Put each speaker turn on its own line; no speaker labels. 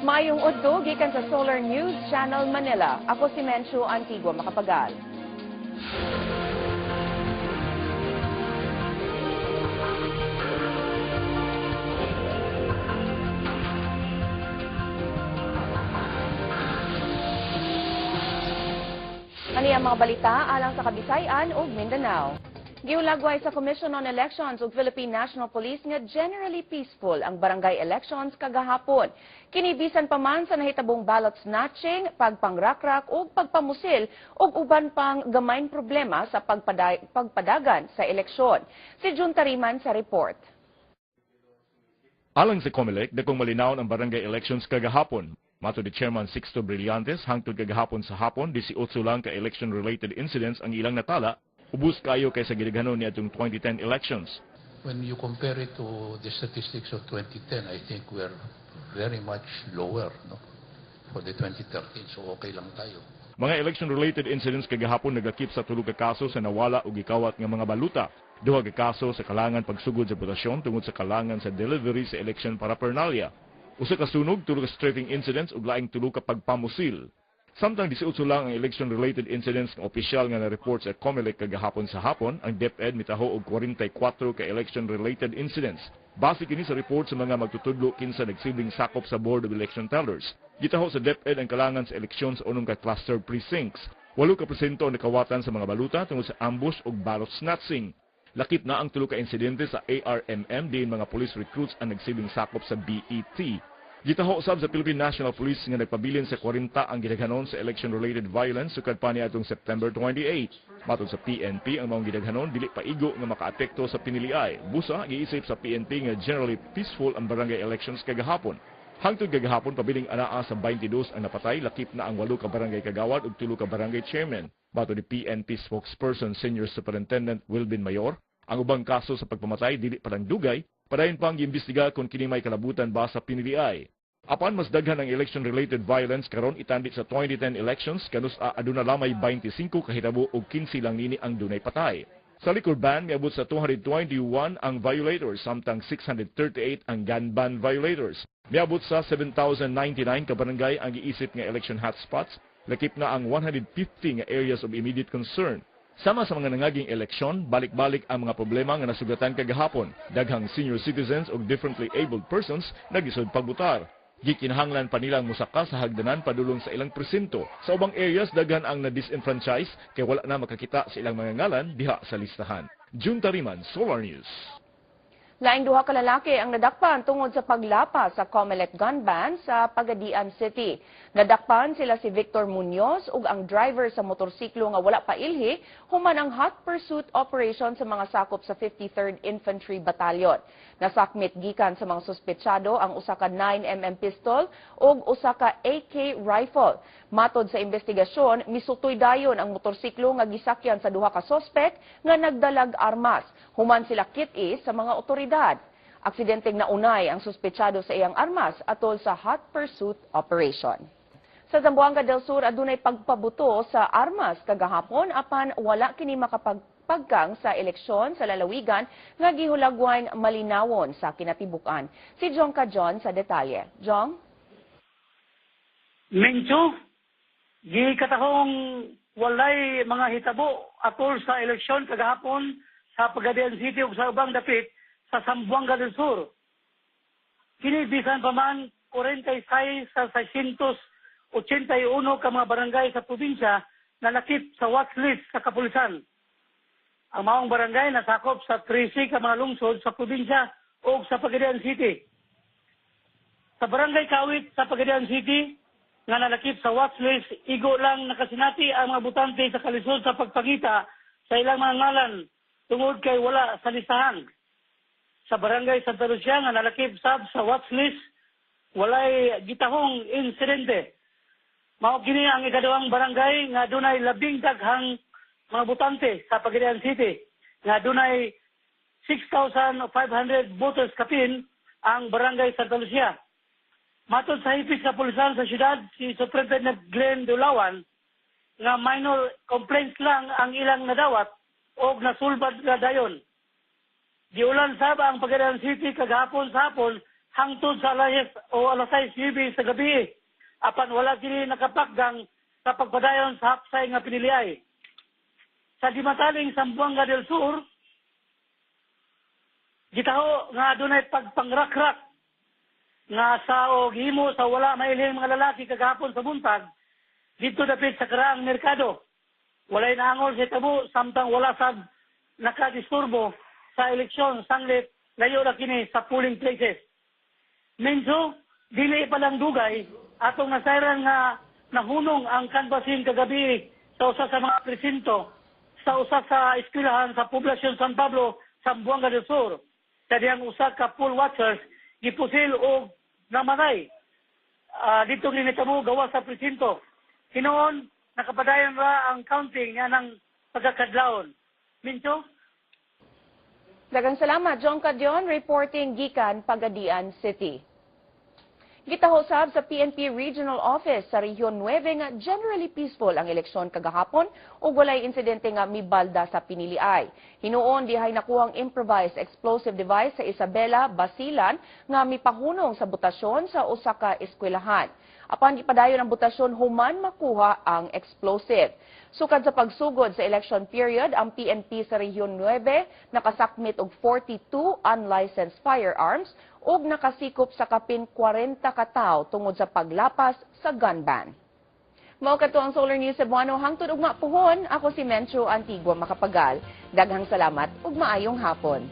Mayong udto gikan sa Solar News Channel Manila. Ako si Mencho Antigua Makapagal. Ani ang mga balita alang sa Kabisayan ug Mindanao. Gihulagway sa Commission on Elections ug Philippine National Police nga generally peaceful ang barangay elections kagahapon. Kini bisan pa man sa nahitabong ballot snatching, pagpangrakrak ug pagpamusil ug uban pang gamayng problema sa pagpadagan sa eleksyon. Si Jun Tariman sa report.
Alang sa COMELEC, dakong malinawon ang barangay elections kagahapon. Mato ni Chairman Sixto Brillantes, hangtod kagahapon sa hapon, 18 lang ka election-related incidents ang ilang natala, ubus kayo kaysa gidaghanon ni atong 2010 elections.
When you compare it to the statistics of 2010, I think we're very much lower, no? For the 2013, so okay lang tayo.
Mga election-related incidents kagahapon nagakip sa tulo ka kaso sa nawala o gikawat nga mga baluta. Duha ka kaso sa kalangan pagsugod sa botasyon tungod sa kalangan sa delivery sa election paraphernalia. Usa ka sunog, tulo ka strafing incidents ug laing tulo ka pagpamusil. Samtang 18 lang ang election-related incidents ng opisyal nga na-report sa COMELEC kagahapon sa hapon, ang DepEd mitaho og 44 ka election-related incidents. Base kini sa report sa mga magtutudlo kinsa nagsilbing sakop sa Board of Election Tellers. Gitaho sa DepEd ang kalangan sa eleksyon sa unong ka cluster precincts. 8% ang nakawatan sa mga baluta tungod sa ambush ug ballot snatching. Lakip na ang tulo ka insidente sa ARMM diin mga police recruits ang nagsilbing sakop sa BET. Gitaho sab sa Philippine National Police nga nagpabilin sa 40 ang gidaghanon sa election-related violence sukad pa niadtong September 28. Matod sa PNP, ang mga gidaghanon dili paigo nga makaapekto sa piniliay. Busa, giisip sa PNP nga generally peaceful ang barangay elections kagahapon. Hangtod kagahapon, pabiling anaa sa 22 ang napatay, lakip na ang 8 ka barangay kagawad ug 3 ka barangay chairman. Matod ni PNP spokesperson Senior Superintendent Wilvin Mayor, ang ubang kaso sa pagpamatay dili pa lang dugay, padayon pang giimbestiga kung kini may kalabutan ba sa piniliay. Apan mas daghan ang election-related violence karon itandit sa 2010 elections kanus aduna lamay 25 kahitabo ug 15 lang nini ang dunay patay. Sa liquor ban miabot sa 221 ang violators samtang 638 ang gun ban violators. Miabot sa 7,099 ka barangay ang giisip nga election hotspots, lakip na ang 150 nga areas of immediate concern. Sama sa mga nangaging eleksyon, balik-balik ang mga problema nga nasugatan kagahapon. Daghang senior citizens ug differently abled persons nagisod pagbutar. Gikinahanglan pa nilang musaka sa hagdanan padulong sa ilang presinto. Sa ubang areas, daghan ang na-disenfranchise kay wala na makakita sa ilang mga ngalan diha sa listahan. Jun Tariman, Solar News.
Laing duha ka lalaki ang nadakpan tungod sa paglapas sa COMELEC gun ban sa Pagadian City. Nadakpan sila si Victor Munoz ug ang driver sa motorsiklo nga wala pa ilhi human ang hot pursuit operation sa mga sakop sa 53rd Infantry Battalion. Nasakmit gikan sa mga suspetsado ang usa ka 9mm pistol ug usa ka AK rifle. Matod sa investigasyon, misutoy dayon ang motorsiklo nga gisakyan sa duha ka sospek nga nagdalag armas. Human sila kit-i sa mga otoridad. Aksidenteng naunay ang suspetsado sa iyang armas atol sa hot pursuit operation. Sa Zamboanga del Sur, adunay pagpaboto sa armas kagahapon apan wala kini makapagpaggang sa eleksyon sa lalawigan nga gihulagway malinawon sa kinatibukan. Si Jong Kajon sa detalye. Jong?
Mencho, gikatahong walay mga hitabo atol sa eleksyon kagahapon sa Pagadian City ug sa ubang dapit sa Zamboanga del Sur. Kini bisan pa man 46 sa 681 ka mga barangay sa probinsya na nakip sa watchlist sa kapulisan. Ang maong barangay nasakop sa 13 ka mga lungsod sa probinsya o sa Pagadian City. Sa barangay Kawit sa Pagadian City nga nalakip sa watchlist, igo lang nakasinati ang mga butante sa kalisod sa pagpangita sa ilang mga ngalan tungod kay wala sa listahan. Sa barangay Santa Lucia nga nalakip sab sa watchlist, walay gitahong insidente. Mao kini ang ikadawang barangay nga dunay labing daghang mga butante sa Pagadian City nga dunay 6,500 voters kapin ang barangay Santa Lucia. Matod sa hipis sa pulisan sa syudad, si Superintendent Glenn Dulawan, nga minor complaints lang ang ilang nadawat o nasulbad nga dayon. Giulan sab ang Pagadian City kagahapon sa hapon hangtod sa alas 6 UB sa gabi. Apan wala kini nakapakgang sa pagpadayon sa hapsay nga piniliay. Sa dimataling Zamboanga del Sur, gitaho nga adunay pagpangrakrak nga sa o gihimo sa wala mailhing mga lalaki kagahapon sa buntag dito dapit sa karaang merkado. Walay naangol sa tabo samtang wala sab nakadisturbo sa eleksyon sanglit layo na kini sa polling places. Menso, dili pa lang dugay atong nasayran nga nahunong ang canvassing kagabi sa usa sa mga presinto sa usa sa eskwelahan sa poblasyon San Pablo, Zamboanga del Sur. Sa diyang usa ka poll watchers gipusil o namatay dito ni nitabo gawa sa presinto. Hinoon nakapadayon ra ang counting nga ng pagkakadlaon. Mincho?
Daghang salamat, John Cadion, reporting gikan Pagadian City. Gitahosab sa PNP Regional Office sa Rehiyon 9 nga generally peaceful ang eleksyon kagahapon ug walay insidente nga mibalda sa piniliay. Hinuon dihay nakuhang improvised explosive device sa Isabela, Basilan nga mipahunong sa botasyon sa usa ka eskwelahan. Apan gipadayon ang botasyon human makuha ang explosive. Sukad sa pagsugod sa election period, ang PNP sa Rehiyon 9 nakasakmit og 42 unlicensed firearms ug nakasikop sa kapin 40 ka tawo tungod sa paglapas sa gun ban. Mao kadto ang Solar News Cebuano hangtod ug mapuhon. Ako si Mencho Antigua Makapagal. Daghang salamat ug maayong hapon.